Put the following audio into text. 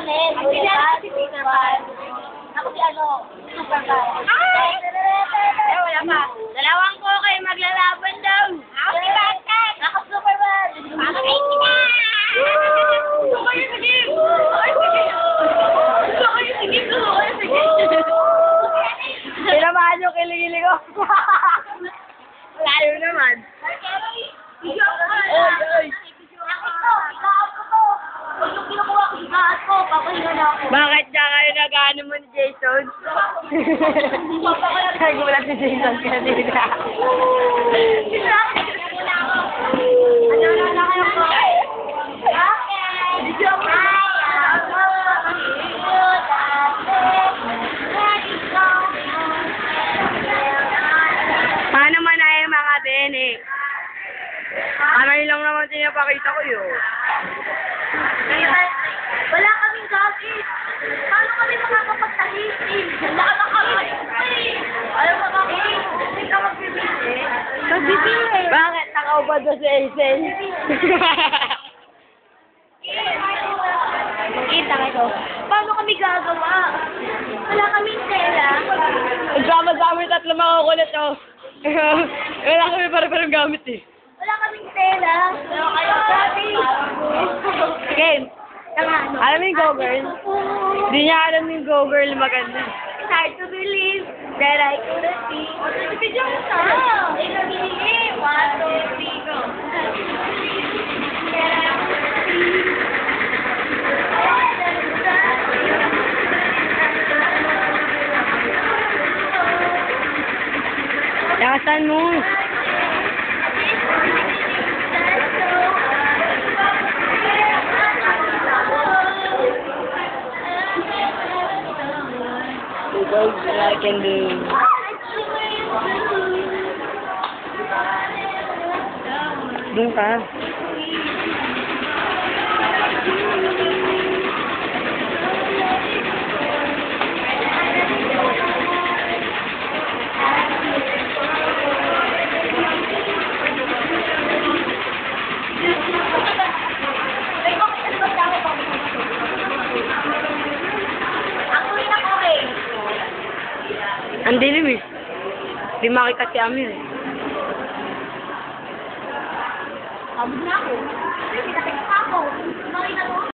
kunin. Superman. Ako si ano, Superman. Ay! Wala pa. Dalawang ko kayo maglalaban daw. Ako si Batman. Ako Superman. Ako kay Tina. Gusto ko yung sige. Gusto ko yung sige. Gusto ko yung sige. Tinamaan yung kiligili ko. Layo naman. Oy. Ikaw ko to. Pag yung kinukuha ko, ikaas ko. Papahinga na ako. Bakit siya kayo nag-ano mo ni Jason? Nagulat si Jason kanina. Ano na kayo po? Paano man ay mga bene? Ano yun lang naman pinapakita ko yun. Wala kaming gamit. Paano kami makakapagtahisin? Wala ka kami. Alam mo kami, hindi ka magbibili. Magbibili. Bakit? Nakaubad na si Aisen. Kita kayo. Paano kami gagawa? Wala kaming tela. Nagsama-sama yung tatlo makukulit oh. Wala kami para-parang gamit eh. Wala kaming tela. Wala kayo dati. Game. Alam mo yung Go Girl? Hindi niya alam yung Go Girl maganda. It's hard to believe that I couldn't see. Video mo sa. Ilagili. 1, 2, 3, go. Lakasan mo. Because I can do. Doon ka. Ang dilim eh. Di makita si Amir eh. Abot na ako. Kita-kita ako. Makita mo.